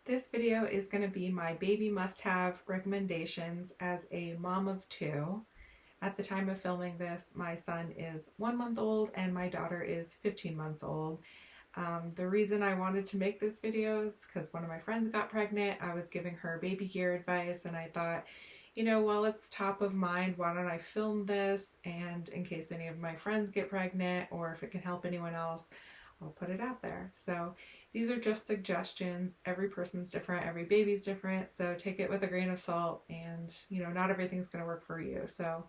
This video is going to be my baby must-have recommendations as a mom of two. At the time of filming this, my son is 1 month old and my daughter is 15 months old. The reason I wanted to make this video is because one of my friends got pregnant. I was giving her baby gear advice and I thought, you know, while it's top of mind, why don't I film this? And in case any of my friends get pregnant or if it can help anyone else, I'll put it out there. So these are just suggestions. Every person's different, every baby's different, so take it with a grain of salt, and you know, not everything's going to work for you. So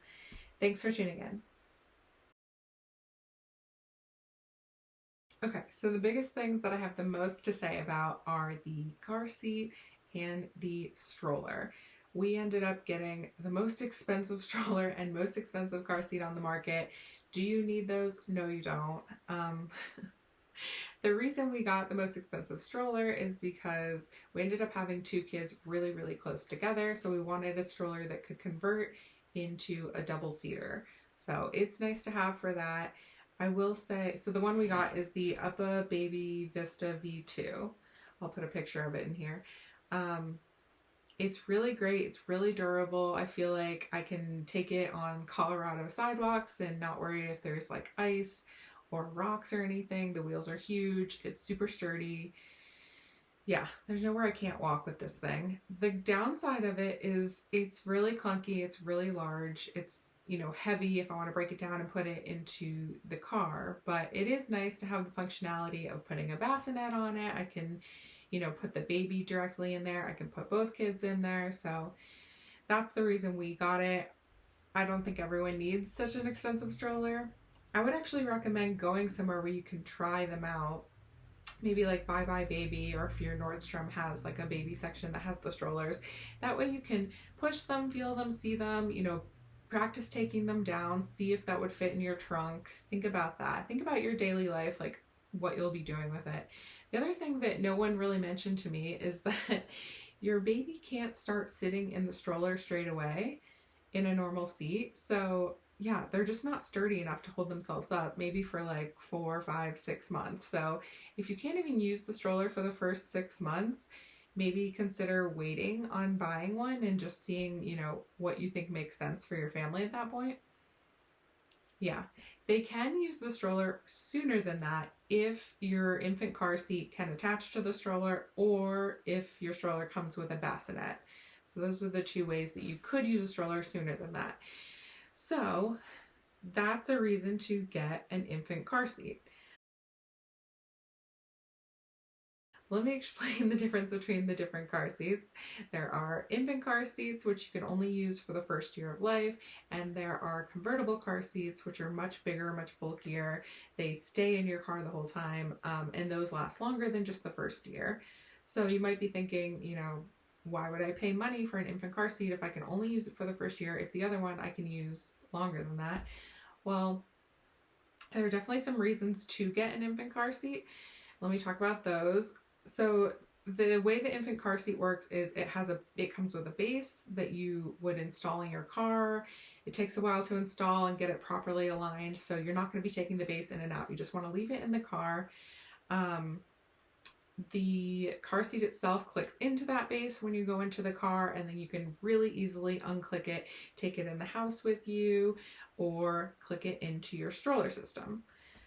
thanks for tuning in. Okay, so the biggest things that I have the most to say about are the car seat and the stroller. We ended up getting the most expensive stroller and most expensive car seat on the market. Do you need those? No, you don't. The reason we got the most expensive stroller is because we ended up having two kids really close together, so we wanted a stroller that could convert into a double-seater. So it's nice to have for that. I will say, so the one we got is the UppaBaby Vista V2. I'll put a picture of it in here. It's really great. It's really durable. I feel like I can take it on Colorado sidewalks and not worry if there's like ice or rocks or anything. The wheels are huge. It's super sturdy. Yeah, there's nowhere I can't walk with this thing. The downside of it is it's really clunky. It's really large. It's, you know, heavy if I want to break it down and put it into the car, but it is nice to have the functionality of putting a bassinet on it. I can, you know, put the baby directly in there. I can put both kids in there. So that's the reason we got it. I don't think everyone needs such an expensive stroller. I would actually recommend going somewhere where you can try them out. Maybe like Bye Baby, or if your Nordstrom has like a baby section that has the strollers. That way you can push them, feel them, see them, you know, practice taking them down, see if that would fit in your trunk. Think about that. Think about your daily life, like what you'll be doing with it. The other thing that no one really mentioned to me is that your baby can't start sitting in the stroller straight away in a normal seat. So yeah, they're just not sturdy enough to hold themselves up, maybe for like 4, 5, 6 months. So if you can't even use the stroller for the first 6 months, maybe consider waiting on buying one and just seeing, you know, what you think makes sense for your family at that point. Yeah, they can use the stroller sooner than that if your infant car seat can attach to the stroller or if your stroller comes with a bassinet. So those are the two ways that you could use a stroller sooner than that. So that's a reason to get an infant car seat. Let me explain the difference between the different car seats. There are infant car seats, which you can only use for the first year of life, and there are convertible car seats, which are much bigger, much bulkier. They stay in your car the whole time, and those last longer than just the first year. So you might be thinking, you know, why would I pay money for an infant car seat if I can only use it for the first year, if the other one I can use longer than that? Well, there are definitely some reasons to get an infant car seat. Let me talk about those. So the way the infant car seat works is it comes with a base that you would install in your car. It takes a while to install and get it properly aligned, so you're not going to be taking the base in and out. You just want to leave it in the car. The car seat itself clicks into that base when you go into the car, and then you can really easily unclick it, take it in the house with you, or click it into your stroller system.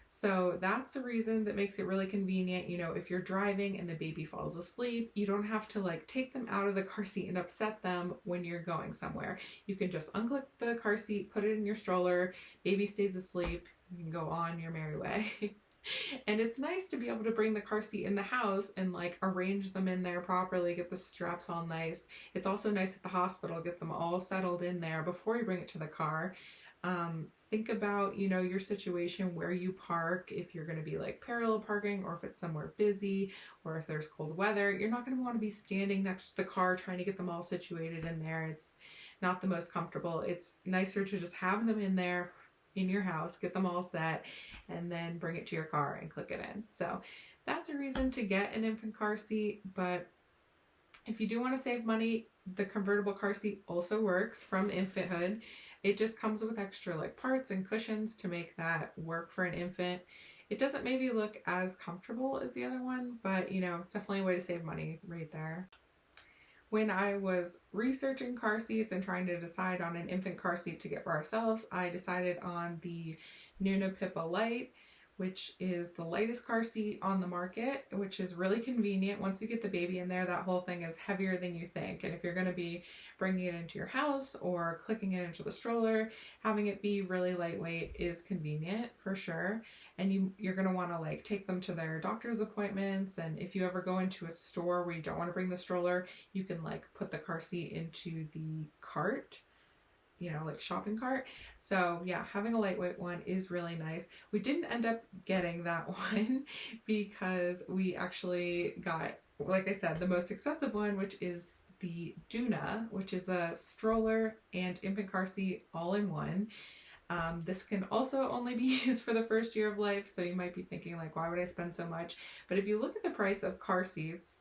So that's a reason that makes it really convenient. You know, if you're driving and the baby falls asleep, you don't have to like take them out of the car seat and upset them when you're going somewhere. You can just unclick the car seat, put it in your stroller, baby stays asleep, you can go on your merry way. And it's nice to be able to bring the car seat in the house and like arrange them in there properly, get the straps all nice. It's also nice at the hospital, get them all settled in there before you bring it to the car. Think about, you know, your situation where you park, if you're going to be like parallel parking, or if it's somewhere busy, or if there's cold weather. You're not going to want to be standing next to the car trying to get them all situated in there. It's not the most comfortable. It's nicer to just have them in there in your house, get them all set, and then bring it to your car and click it in. So that's a reason to get an infant car seat. But if you do want to save money, the convertible car seat also works from infanthood. It just comes with extra like parts and cushions to make that work for an infant. It doesn't maybe look as comfortable as the other one, but you know, definitely a way to save money right there. When I was researching car seats and trying to decide on an infant car seat to get for ourselves, I decided on the Nuna Pipa Lite, which is the lightest car seat on the market, which is really convenient. Once you get the baby in there, that whole thing is heavier than you think. And if you're going to be bringing it into your house or clicking it into the stroller, having it be really lightweight is convenient for sure. And you're going to want to like take them to their doctor's appointments. And if you ever go into a store where you don't want to bring the stroller, you can like put the car seat into the cart, you know, like shopping cart. So yeah, having a lightweight one is really nice. We didn't end up getting that one because we actually got, like I said, the most expensive one, which is the Doona, which is a stroller and infant car seat all in one. This can also only be used for the first year of life, so you might be thinking like, why would I spend so much? But if you look at the price of car seats,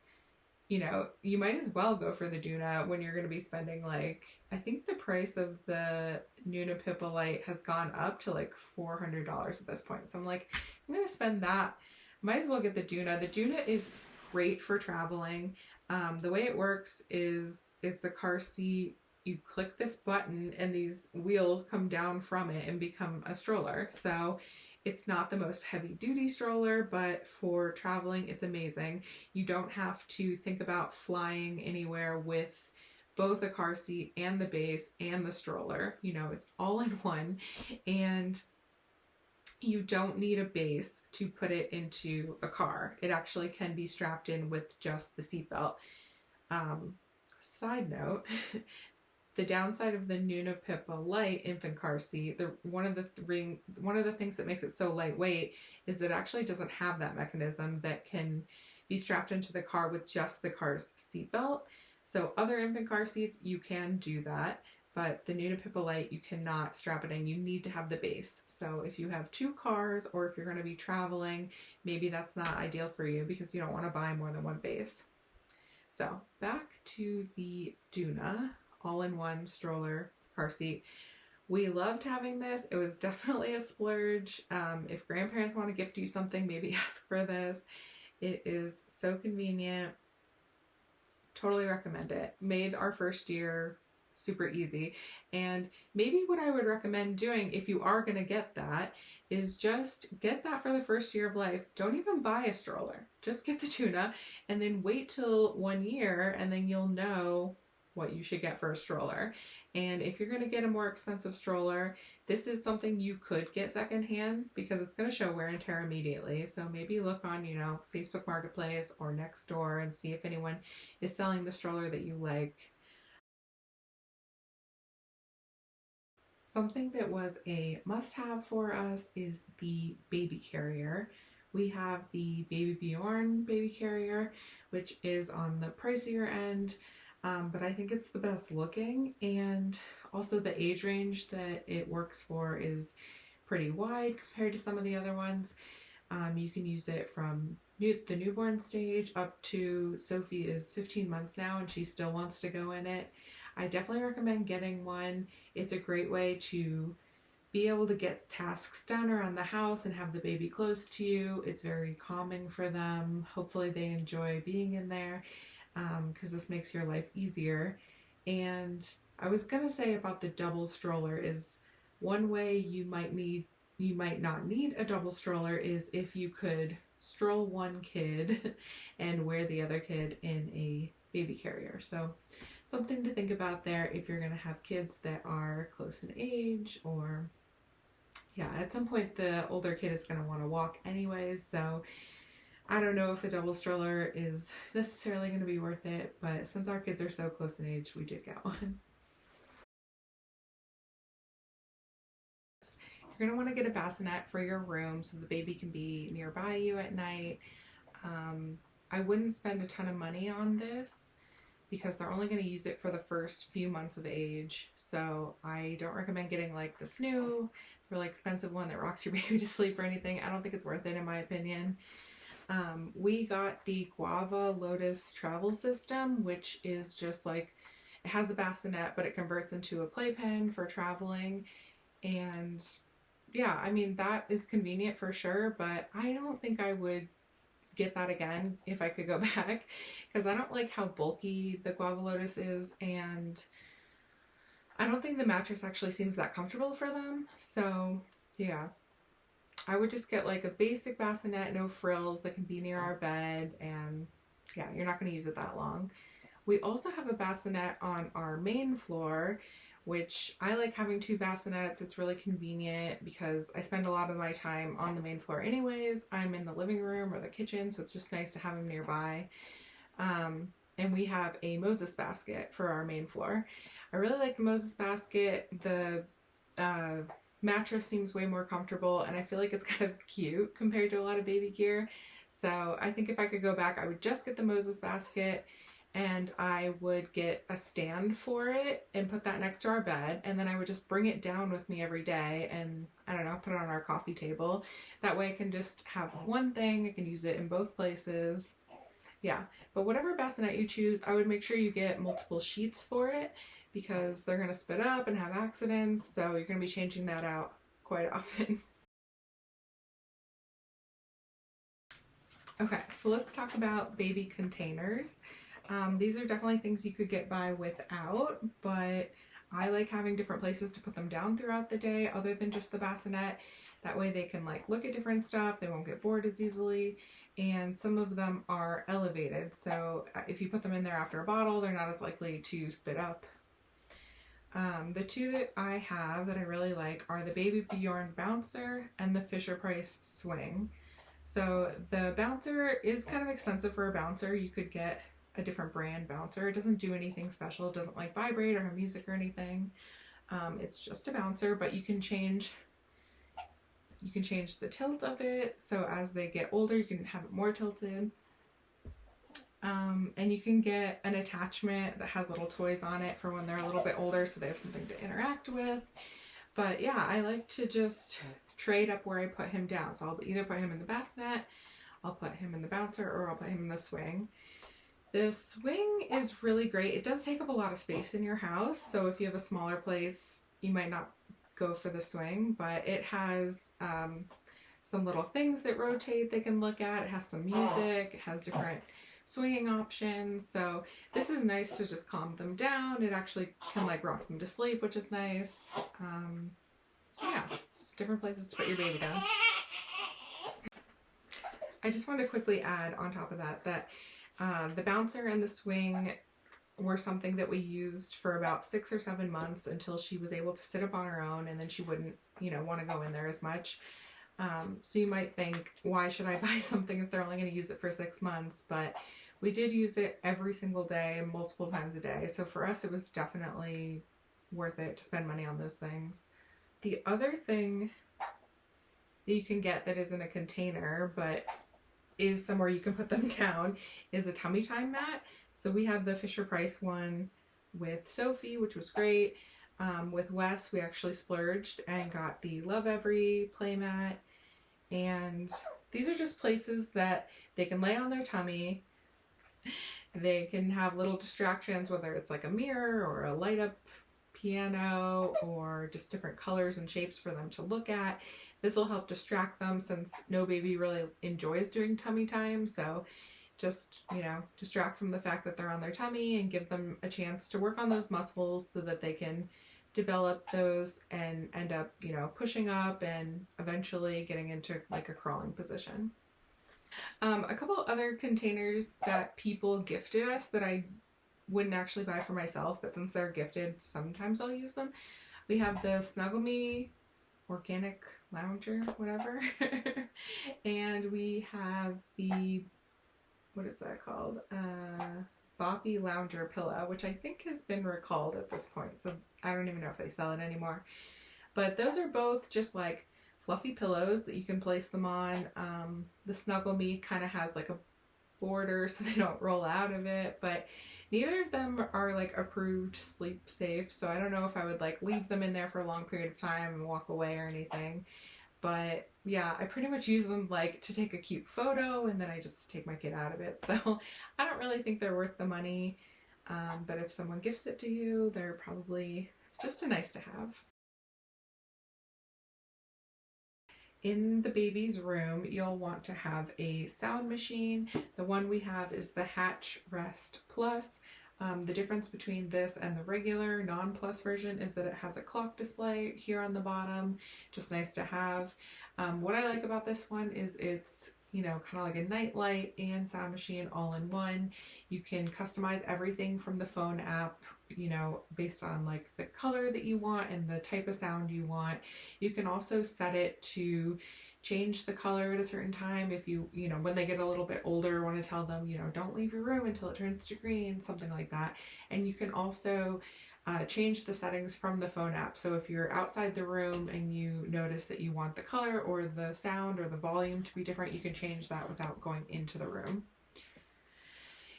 you know, you might as well go for the Doona when you're going to be spending like, I think the price of the Nuna Pipa Lite has gone up to like $400 at this point. So I'm like, I'm going to spend that. Might as well get the Doona. The Doona is great for traveling. The way it works is it's a car seat. You click this button and these wheels come down from it and become a stroller. So it's not the most heavy duty stroller, but for traveling, it's amazing. You don't have to think about flying anywhere with both a car seat and the base and the stroller. You know, it's all in one, and you don't need a base to put it into a car. It actually can be strapped in with just the seatbelt. Side note, the downside of the Nuna Pipa Lite infant car seat, one of the things that makes it so lightweight is that it actually doesn't have that mechanism that can be strapped into the car with just the car's seatbelt. So other infant car seats, you can do that, but the Nuna Pipa Lite, you cannot strap it in. You need to have the base. So if you have two cars or if you're going to be traveling, maybe that's not ideal for you because you don't want to buy more than one base. So back to the Doona all-in-one stroller car seat. We loved having this. It was definitely a splurge. If grandparents want to gift you something, maybe ask for this. It is so convenient. Totally recommend it. Made our first year super easy. And maybe what I would recommend doing if you are going to get that is just get that for the first year of life. Don't even buy a stroller. Just get the Doona and then wait till 1 year and then you'll know what you should get for a stroller. And if you're going to get a more expensive stroller, this is something you could get secondhand because it's going to show wear and tear immediately. So maybe look on, you know, Facebook Marketplace or Nextdoor and see if anyone is selling the stroller that you like. Something that was a must-have for us is the baby carrier. We have the Baby Bjorn baby carrier, which is on the pricier end. But I think it's the best looking, and also the age range that it works for is pretty wide compared to some of the other ones. You can use it from the newborn stage up to Sophie is 15 months now and she still wants to go in it. I definitely recommend getting one. It's a great way to be able to get tasks done around the house and have the baby close to you. It's very calming for them. Hopefully they enjoy being in there. Because this makes your life easier. And I was gonna say about the double stroller is one way you might not need a double stroller is if you could stroll one kid and wear the other kid in a baby carrier. So something to think about there if you're gonna have kids that are close in age, or yeah, at some point the older kid is gonna want to walk anyways, so I don't know if a double stroller is necessarily going to be worth it, but since our kids are so close in age, we did get one. You're going to want to get a bassinet for your room so the baby can be nearby you at night. I wouldn't spend a ton of money on this because they're only going to use it for the first few months of age. So I don't recommend getting like the Snoo, really expensive one that rocks your baby to sleep or anything. I don't think it's worth it in my opinion. We got the Guava Lotus travel system, which is just like, it has a bassinet, but it converts into a playpen for traveling. And yeah, I mean, that is convenient for sure, but I don't think I would get that again if I could go back, because I don't like how bulky the guava lotus is, and I don't think the mattress actually seems that comfortable for them. So yeah, I would just get like a basic bassinet, no frills, that can be near our bed, and yeah, you're not going to use it that long. We also have a bassinet on our main floor, which I like having two bassinets. It's really convenient because I spend a lot of my time on the main floor anyways. I'm in the living room or the kitchen, so it's just nice to have them nearby. And we have a Moses basket for our main floor. I really like the Moses basket. The mattress seems way more comfortable, and I feel like it's kind of cute compared to a lot of baby gear. So I think if I could go back, I would just get the Moses basket, and I would get a stand for it and put that next to our bed, and then I would just bring it down with me every day and, I don't know, put it on our coffee table. That way I can just have one thing, I can use it in both places. Yeah, but whatever bassinet you choose, I would make sure you get multiple sheets for it, because they're going to spit up and have accidents, so you're going to be changing that out quite often. Okay, so let's talk about baby containers. These are definitely things you could get by without, but I like having different places to put them down throughout the day other than just the bassinet. That way they can like look at different stuff, they won't get bored as easily, and some of them are elevated, so if you put them in there after a bottle, they're not as likely to spit up. The two that I have that I really like are the Baby Bjorn Bouncer and the Fisher-Price Swing. So the bouncer is kind of expensive for a bouncer. You could get a different brand bouncer. It doesn't do anything special. It doesn't like vibrate or have music or anything. It's just a bouncer, but you can change the tilt of it. So as they get older, you can have it more tilted. And you can get an attachment that has little toys on it for when they're a little bit older, so they have something to interact with. But yeah, I like to just trade up where I put him down. So I'll either put him in the bassinet, I'll put him in the bouncer, or I'll put him in the swing. The swing is really great. It does take up a lot of space in your house, so if you have a smaller place, you might not go for the swing, but it has some little things that rotate they can look at. It has some music, it has different swinging options, so this is nice to just calm them down. It actually can like rock them to sleep, which is nice. So yeah, just different places to put your baby down. I just wanted to quickly add on top of that the bouncer and the swing were something that we used for about 6 or 7 months until she was able to sit up on her own, and then she wouldn't, you know, want to go in there as much. So you might think, why should I buy something if they're only going to use it for 6 months? But we did use it every single day, multiple times a day. So for us, it was definitely worth it to spend money on those things. The other thing that you can get that isn't a container, but is somewhere you can put them down, is a tummy time mat. So we had the Fisher-Price one with Sophie, which was great. With Wes, we actually splurged and got the Lovevery Play mat. And these are just places that they can lay on their tummy. They can have little distractions, whether it's like a mirror or a light up piano or just different colors and shapes for them to look at. This will help distract them, since no baby really enjoys doing tummy time. So just, you know, distract from the fact that they're on their tummy and give them a chance to work on those muscles so that they can develop those and end up, you know, pushing up and eventually getting into like a crawling position. A couple other containers that people gifted us that I wouldn't actually buy for myself, but since they're gifted, sometimes I'll use them. We have the Snuggle Me Organic Lounger, whatever. And we have the, what is that called? Boppy Lounger pillow, which I think has been recalled at this point, so I don't even know if they sell it anymore. But those are both just like fluffy pillows that you can place them on. The Snuggle Me kind of has like a border so they don't roll out of it, but neither of them are like approved sleep safe, so I don't know if I would like leave them in there for a long period of time and walk away or anything. But yeah, I pretty much use them like to take a cute photo, and then I just take my kid out of it. So I don't really think they're worth the money, but if someone gifts it to you, they're probably just a nice to have. in the baby's room, you'll want to have a sound machine. The one we have is the Hatch Rest Plus. The difference between this and the regular non-plus version is that it has a clock display here on the bottom. Just nice to have. What I like about this one is it's, you know, kind of like a night light and sound machine all in one. You can customize everything from the phone app, you know, based on like the color that you want and the type of sound you want. You can also set it to change the color at a certain time if you know, when they get a little bit older, want to tell them, you know, don't leave your room until it turns to green, something like that. And you can also change the settings from the phone app. So if you're outside the room and you notice that you want the color or the sound or the volume to be different, you can change that without going into the room.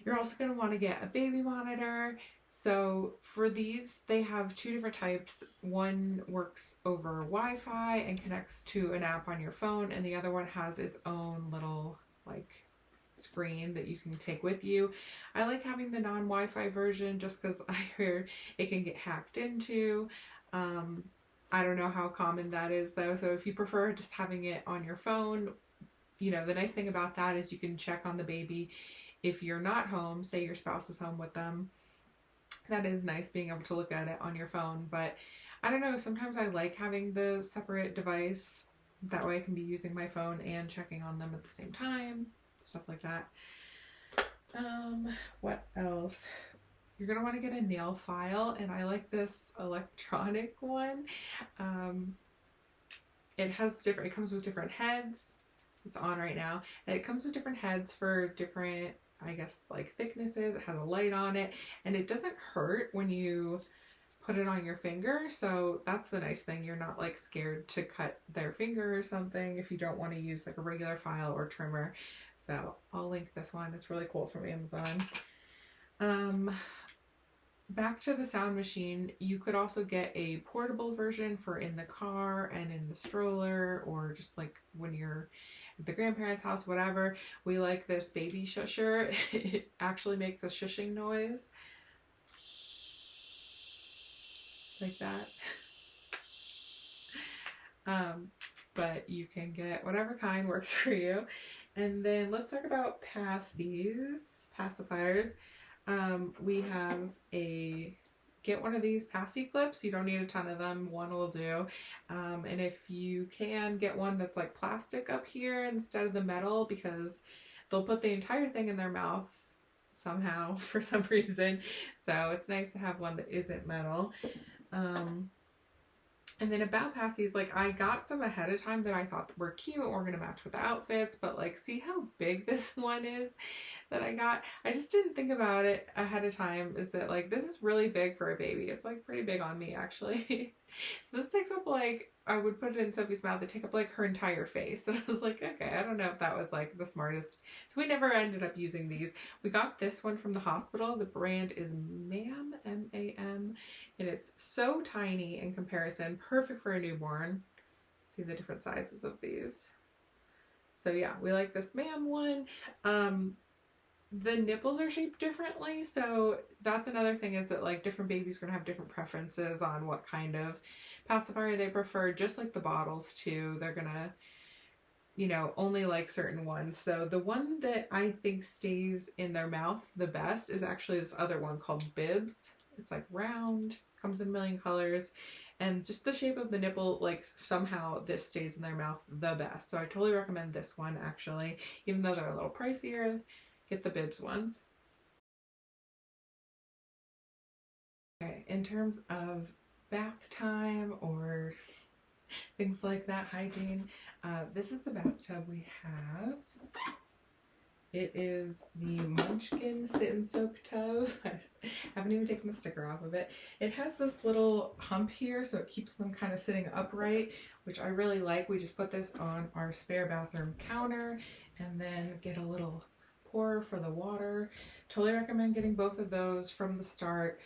You're also going to want to get a baby monitor. So for these, they have two different types. One works over Wi-Fi and connects to an app on your phone, and the other one has its own little like screen that you can take with you. I like having the non-Wi-Fi version just because I heard it can get hacked into. I don't know how common that is though, so if you prefer just having it on your phone, you know, the nice thing about that is you can check on the baby if you're not home, say your spouse is home with them. That is nice being able to look at it on your phone, but I don't know, sometimes I like having the separate device. That way I can be using my phone and checking on them at the same time, stuff like that. What else? You're gonna want to get a nail file, and I like this electronic one. It comes with different heads. It's on right now, and it comes with different heads for different, I guess, like thicknesses. It has a light on it, and it doesn't hurt when you put it on your finger, so that's the nice thing. You're not like scared to cut their finger or something if you don't want to use like a regular file or trimmer. So I'll link this one. It's really cool from Amazon. Back to the sound machine, you could also get a portable version for in the car and in the stroller, or just like when you're at the grandparents' house, whatever. We like this Baby Shusher. It actually makes a shushing noise. Like that. But you can get whatever kind works for you. And then let's talk about pacifiers. We have get one of these Paci Clips. You don't need a ton of them, one will do. And if you can, get one that's like plastic up here instead of the metal, because they'll put the entire thing in their mouth somehow for some reason. So it's nice to have one that isn't metal. And then about Paci's, like, I got some ahead of time that I thought were cute or gonna match with the outfits, but like, see how big this one is that I got? I just didn't think about it ahead of time, is that like, this is really big for a baby. It's like pretty big on me actually. So this takes up, like, I would put it in Sophie's mouth, it take up like her entire face. And I was like, okay, I don't know if that was like the smartest. So we never ended up using these. We got this one from the hospital. The brand is MAM, M-A-M, and it's so tiny in comparison, perfect for a newborn. See the different sizes of these. So yeah, we like this MAM one. The nipples are shaped differently, so that's another thing, is that like different babies are gonna have different preferences on what kind of pacifier they prefer, just like the bottles too. They're gonna, you know, only like certain ones. So the one that I think stays in their mouth the best is actually this other one called Bibs. It's like round, comes in a million colors, and just the shape of the nipple, like somehow this stays in their mouth the best. So I totally recommend this one actually, even though they're a little pricier. Get the Bibs ones. Okay, in terms of bath time or things like that, hygiene, this is the bathtub we have. It is the Munchkin Sit and Soak tub. I haven't even taken the sticker off of it. It has this little hump here, so it keeps them kind of sitting upright, which I really like. We just put this on our spare bathroom counter and then get a little pour for the water. Totally recommend getting both of those from the start.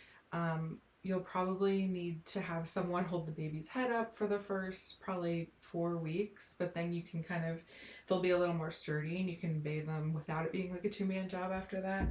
You'll probably need to have someone hold the baby's head up for the first probably 4 weeks, but then you can kind of, they'll be a little more sturdy and you can bathe them without it being like a two-man job after that.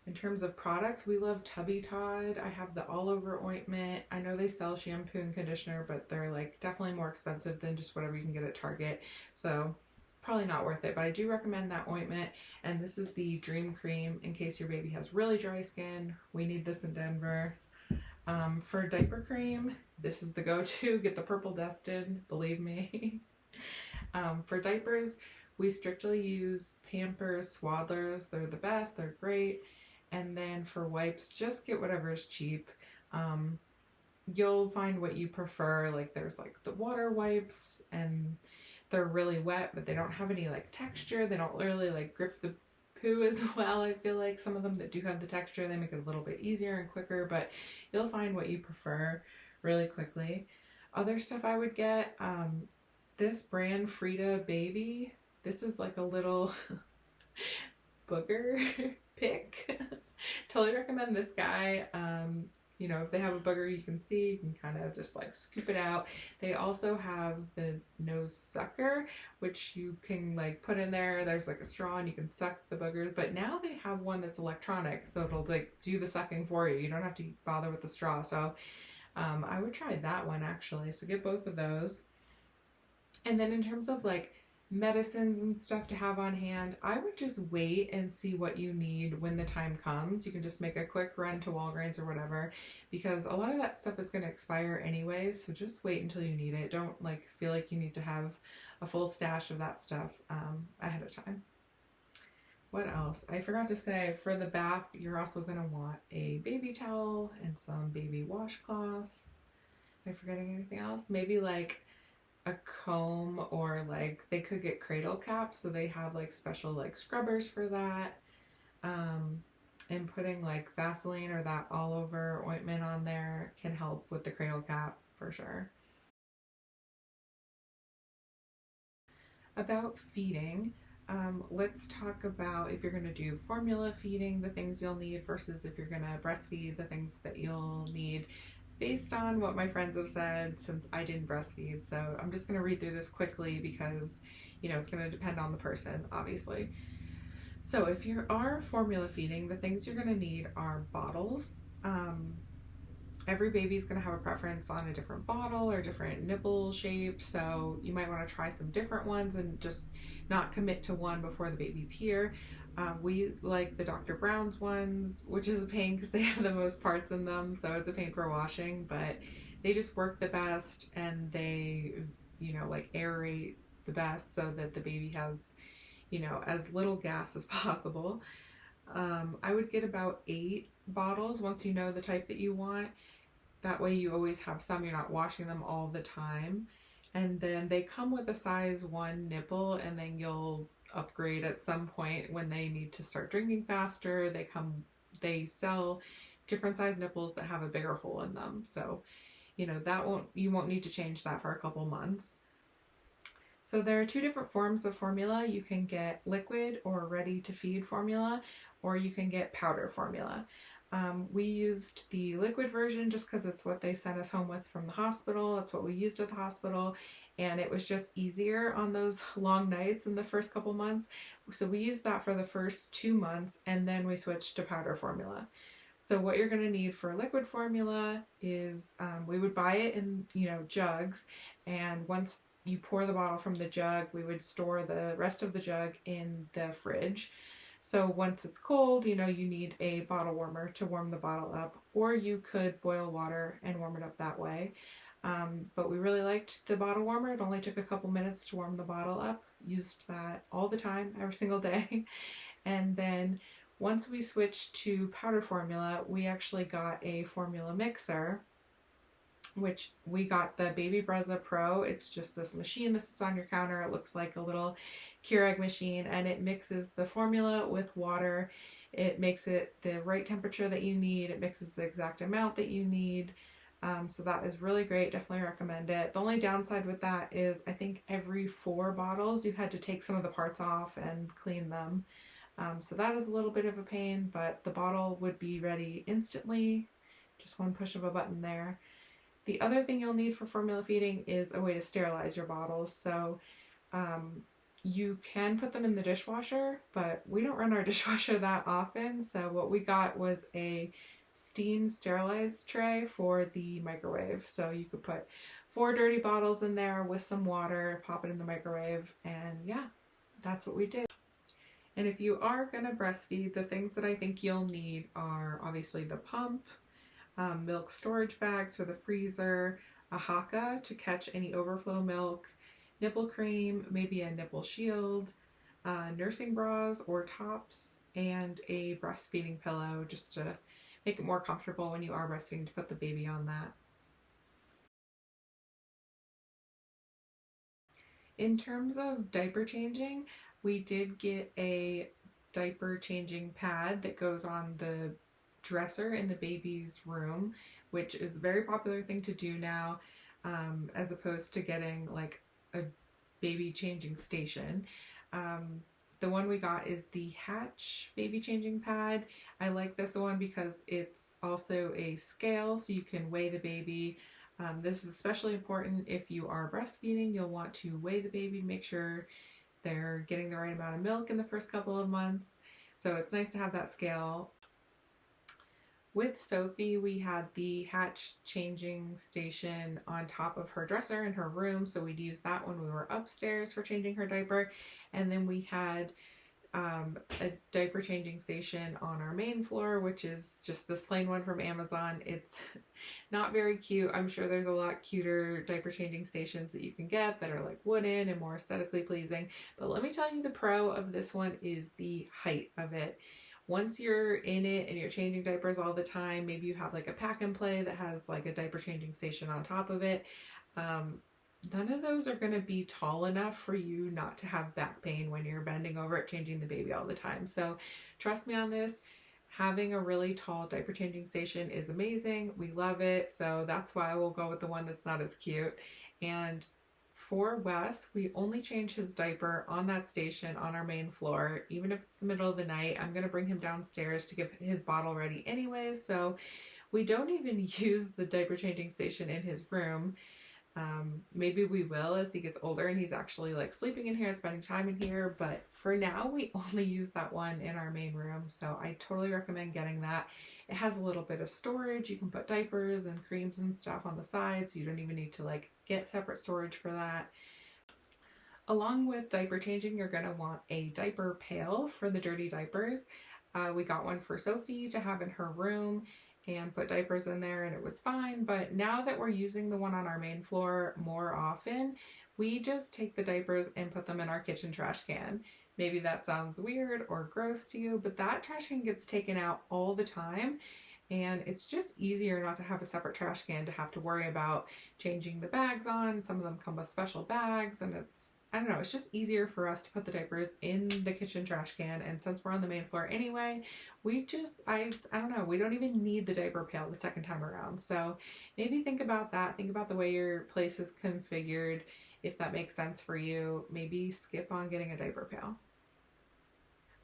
In terms of products, we love Tubby Todd. I have the all over ointment. I know they sell shampoo and conditioner, but they're like definitely more expensive than just whatever you can get at Target. So probably not worth it, but I do recommend that ointment. And this is the Dream Cream in case your baby has really dry skin. We need this in Denver. For diaper cream, this is the go-to. Get the purple Destin, believe me. For diapers, we strictly use Pampers, Swaddlers. They're the best. They're great. And then for wipes, just get whatever is cheap. You'll find what you prefer. Like there's like the water wipes, and they're really wet, but they don't have any like texture. They don't really like grip the poo as well. I feel like some of them that do have the texture, they make it a little bit easier and quicker, but you'll find what you prefer really quickly. Other stuff I would get, this brand Frida Baby. This is like a little booger pick. Totally recommend this guy. You know, if they have a booger you can see, you can kind of just like scoop it out. They also have the nose sucker, which you can like put in there. There's like a straw and you can suck the boogers, but now they have one that's electronic, so it'll like do the sucking for you. You don't have to bother with the straw. So I would try that one actually. So get both of those. And then in terms of like medicines and stuff to have on hand, I would just wait and see what you need when the time comes. You can just make a quick run to Walgreens or whatever, because a lot of that stuff is going to expire anyway, so just wait until you need it. Don't like feel like you need to have a full stash of that stuff ahead of time. What else? I forgot to say, for the bath, you're also going to want a baby towel and some baby washcloths. Am I forgetting anything else? Maybe like a comb, or like they could get cradle caps, so they have like special like scrubbers for that. And putting like Vaseline or that all over ointment on there can help with the cradle cap for sure. About feeding, let's talk about if you're going to do formula feeding, the things you'll need, versus if you're going to breastfeed, the things that you'll need, based on what my friends have said, since I didn't breastfeed. So I'm just going to read through this quickly because, you know, it's going to depend on the person, obviously. So if you are formula feeding, the things you're going to need are bottles. Every baby's going to have a preference on a different bottle or different nipple shape, so you might want to try some different ones and just not commit to one before the baby's here. We like the Dr. Brown's ones, which is a pain because they have the most parts in them, so it's a pain for washing, but they just work the best, and they, you know, like aerate the best so that the baby has, you know, as little gas as possible. I would get about 8 bottles once you know the type that you want. That way you always have some, you're not washing them all the time. And then they come with a size 1 nipple, and then you'll upgrade at some point when they need to start drinking faster. They sell different size nipples that have a bigger hole in them. So, you know, you won't need to change that for a couple months. So there are 2 different forms of formula. You can get liquid or ready to feed formula, or you can get powder formula. We used the liquid version just because it's what they sent us home with from the hospital. That's what we used at the hospital, and it was just easier on those long nights in the first couple months. So we used that for the first 2 months, and then we switched to powder formula. So what you're going to need for liquid formula is, we would buy it in, you know, jugs, and once you pour the bottle from the jug, we would store the rest of the jug in the fridge. So once it's cold, you know, you need a bottle warmer to warm the bottle up, or you could boil water and warm it up that way. But we really liked the bottle warmer. It only took a couple minutes to warm the bottle up. Used that all the time, every single day. And then once we switched to powder formula, we actually got a formula mixer, which we got the Baby Brezza Pro. It's just this machine that sits on your counter. It looks like a little Keurig machine, and it mixes the formula with water. It makes it the right temperature that you need. It mixes the exact amount that you need. So that is really great. Definitely recommend it. The only downside with that is I think every 4 bottles you had to take some of the parts off and clean them. So that is a little bit of a pain, but the bottle would be ready instantly. Just one push of a button there. The other thing you'll need for formula feeding is a way to sterilize your bottles. So You can put them in the dishwasher, but we don't run our dishwasher that often, so what we got was a steam sterilized tray for the microwave. So you could put 4 dirty bottles in there with some water, pop it in the microwave, and yeah, that's what we did. And if you are gonna breastfeed, the things that I think you'll need are obviously the pump, milk storage bags for the freezer, a haka to catch any overflow milk, nipple cream, maybe a nipple shield, nursing bras or tops, and a breastfeeding pillow just to make it more comfortable when you are breastfeeding to put the baby on that. In terms of diaper changing, we did get a diaper changing pad that goes on the dresser in the baby's room, which is a very popular thing to do now, as opposed to getting like a baby changing station. The one we got is the Hatch baby changing pad. I like this one because it's also a scale, so you can weigh the baby. This is especially important if you are breastfeeding. You'll want to weigh the baby to make sure they're getting the right amount of milk in the first couple of months. So it's nice to have that scale. With Sophie, we had the Hatch changing station on top of her dresser in her room, so we'd use that when we were upstairs for changing her diaper. And then we had a diaper changing station on our main floor, which is just this plain one from Amazon. It's not very cute. I'm sure there's a lot cuter diaper changing stations that you can get that are like wooden and more aesthetically pleasing. But let me tell you, the pro of this one is the height of it. Once you're in it and you're changing diapers all the time, maybe you have like a pack and play that has like a diaper changing station on top of it. None of those are going to be tall enough for you not to have back pain when you're bending over it changing the baby all the time. So trust me on this. Having a really tall diaper changing station is amazing. We love it. So that's why we'll go with the one that's not as cute. And for Wes, we only change his diaper on that station on our main floor. Even if it's the middle of the night, I'm going to bring him downstairs to get his bottle ready anyways. So we don't even use the diaper changing station in his room. Maybe we will as he gets older and he's actually like sleeping in here and spending time in here, but for now we only use that one in our main room. So I totally recommend getting that. It has a little bit of storage. You can put diapers and creams and stuff on the side, so you don't even need to like get separate storage for that. Along with diaper changing, you're going to want a diaper pail for the dirty diapers. We got one for Sophie to have in her room and put diapers in there, and it was fine. But now that we're using the one on our main floor more often, we just take the diapers and put them in our kitchen trash can. Maybe that sounds weird or gross to you, but that trash can gets taken out all the time, and it's just easier not to have a separate trash can to have to worry about changing the bags on. Some of them come with special bags, and I don't know, it's just easier for us to put the diapers in the kitchen trash can. And since we're on the main floor anyway, I don't know, we don't even need the diaper pail the second time around. So maybe think about that. Think about the way your place is configured. If that makes sense for you, maybe skip on getting a diaper pail.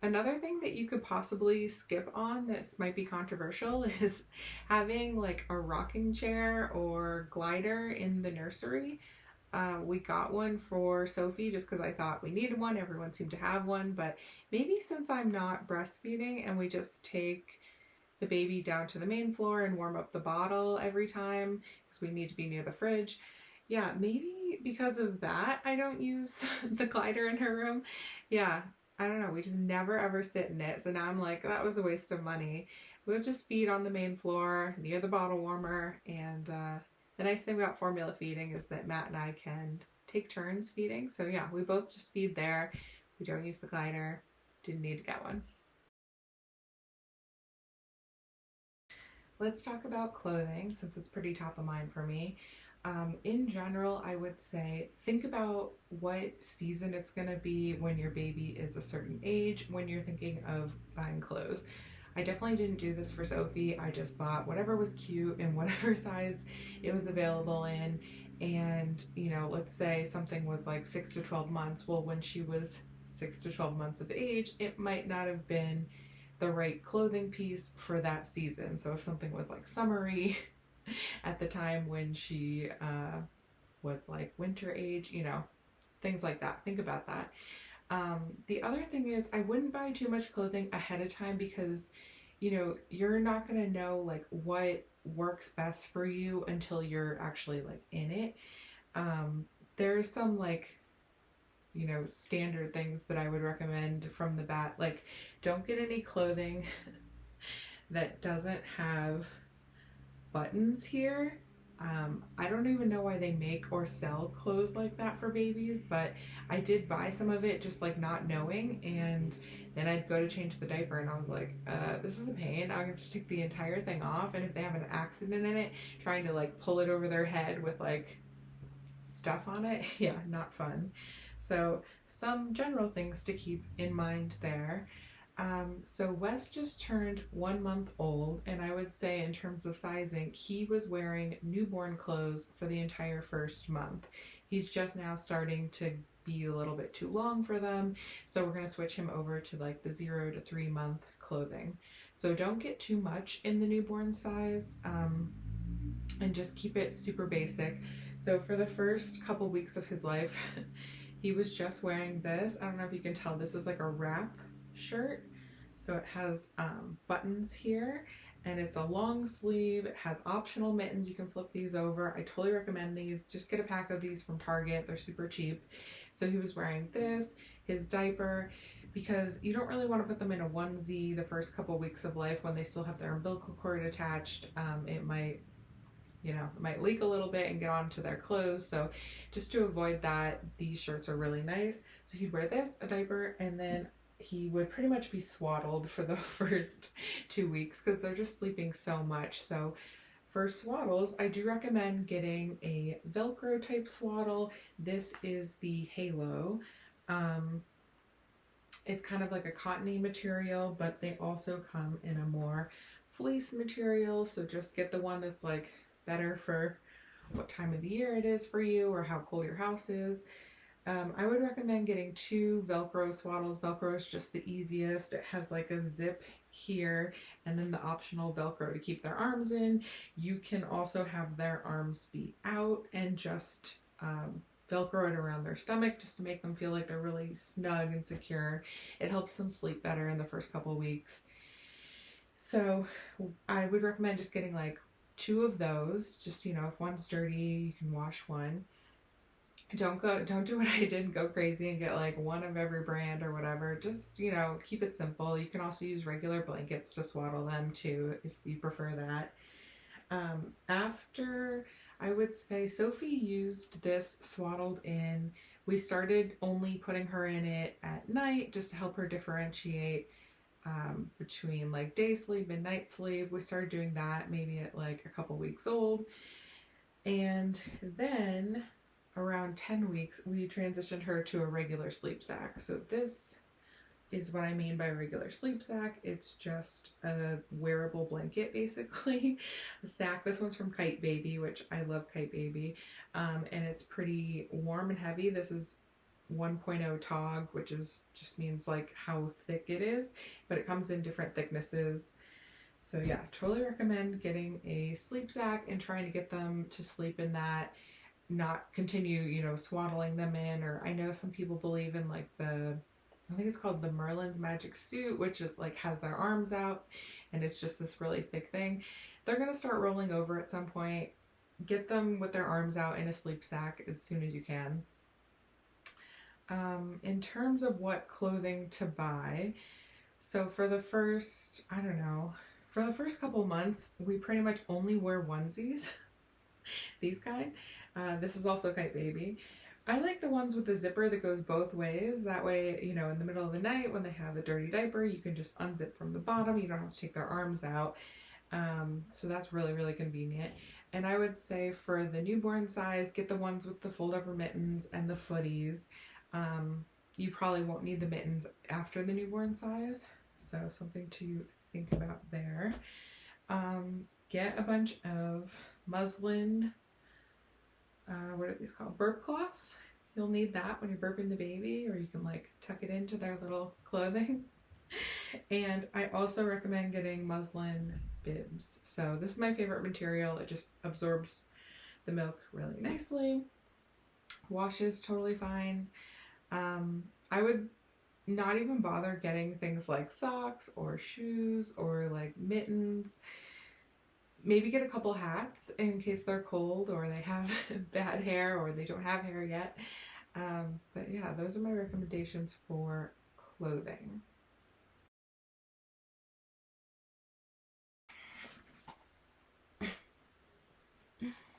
Another thing that you could possibly skip on, this might be controversial, is having like a rocking chair or glider in the nursery. We got one for Sophie just because I thought we needed one. Everyone seemed to have one, but maybe since I'm not breastfeeding and we just take the baby down to the main floor and warm up the bottle every time because we need to be near the fridge. Yeah, maybe because of that I don't use the glider in her room. Yeah, I don't know. We just never ever sit in it. So now I'm like, that was a waste of money. We'll just feed on the main floor near the bottle warmer. And the nice thing about formula feeding is that Matt and I can take turns feeding. So yeah, we both just feed there. We don't use the glider. Didn't need to get one. Let's talk about clothing since it's pretty top of mind for me. In general, I would say think about what season it's going to be when your baby is a certain age when you're thinking of buying clothes. I definitely didn't do this for Sophie. I just bought whatever was cute and whatever size it was available in. And, you know, let's say something was like 6 to 12 months. Well, when she was 6 to 12 months of age, it might not have been the right clothing piece for that season. So if something was like summery at the time when she was like winter age, you know, things like that. Think about that. The other thing is I wouldn't buy too much clothing ahead of time because, you know, you're not going to know like what works best for you until you're actually like in it. There's some like, you know, standard things that I would recommend from the bat. Like, don't get any clothing that doesn't have buttons here. I don't even know why they make or sell clothes like that for babies, but I did buy some of it just like not knowing, and then I'd go to change the diaper and I was like, this is a pain. I'm going to take the entire thing off, and if they have an accident in it, trying to like pull it over their head with like stuff on it, yeah, not fun. So some general things to keep in mind there. So Wes just turned 1 month old, and I would say in terms of sizing, he was wearing newborn clothes for the entire first month. He's just now starting to be a little bit too long for them, so we're going to switch him over to like the 0 to 3 month clothing. So don't get too much in the newborn size, and just keep it super basic. So for the first couple weeks of his life, he was just wearing this. I don't know if you can tell, this is like a wrap shirt. So it has buttons here, and it's a long sleeve. It has optional mittens. You can flip these over. I totally recommend these. Just get a pack of these from Target. They're super cheap. So he was wearing this, his diaper, because you don't really want to put them in a onesie the first couple weeks of life when they still have their umbilical cord attached. It might, you know, it might leak a little bit and get onto their clothes. So just to avoid that, these shirts are really nice. So he'd wear this, a diaper, and then he would pretty much be swaddled for the first 2 weeks because they're just sleeping so much. So for swaddles, I do recommend getting a Velcro type swaddle. This is the Halo. It's kind of like a cottony material, but they also come in a more fleece material. So just get the one that's like better for what time of the year it is for you or how cold your house is. I would recommend getting 2 Velcro swaddles. Velcro is just the easiest. It has like a zip here and then the optional Velcro to keep their arms in. You can also have their arms be out and just Velcro it around their stomach just to make them feel like they're really snug and secure. It helps them sleep better in the first couple weeks. So I would recommend just getting like 2 of those. Just, you know, if one's dirty, you can wash one. Don't do what I did and go crazy and get like 1 of every brand or whatever. Just, you know, keep it simple. You can also use regular blankets to swaddle them too if you prefer that. After, I would say Sophie used this swaddled in. We started only putting her in it at night just to help her differentiate between like day sleep and night sleep. We started doing that maybe at like a couple weeks old. And then around 10 weeks, we transitioned her to a regular sleep sack. So this is what I mean by regular sleep sack. It's just a wearable blanket, basically. A sack. This one's from Kite Baby, which I love Kite Baby. And it's pretty warm and heavy. This is 1.0 TOG, which is just means like how thick it is, but it comes in different thicknesses. So yeah, totally recommend getting a sleep sack and trying to get them to sleep in that. Not continue, you know, swaddling them in, or I know some people believe in like I think it's called the Merlin's Magic Suit, which it like has their arms out and it's just this really thick thing. They're gonna start rolling over at some point. Get them with their arms out in a sleep sack as soon as you can. In terms of what clothing to buy, so for the first, I don't know, for the first couple months, we pretty much only wear onesies. These kind. This is also Kite Baby. I like the ones with the zipper that goes both ways. That way, you know, in the middle of the night when they have a dirty diaper, you can just unzip from the bottom. You don't have to take their arms out. So that's really, really convenient. And I would say for the newborn size, get the ones with the fold-over mittens and the footies. You probably won't need the mittens after the newborn size. So something to think about there. Get a bunch of muslin, what are these called? Burp cloths. You'll need that when you're burping the baby, or you can like tuck it into their little clothing. And I also recommend getting muslin bibs. So this is my favorite material. It just absorbs the milk really nicely. Washes totally fine. I would not even bother getting things like socks or shoes or like mittens. Maybe get a couple hats in case they're cold or they have bad hair or they don't have hair yet. But yeah, those are my recommendations for clothing.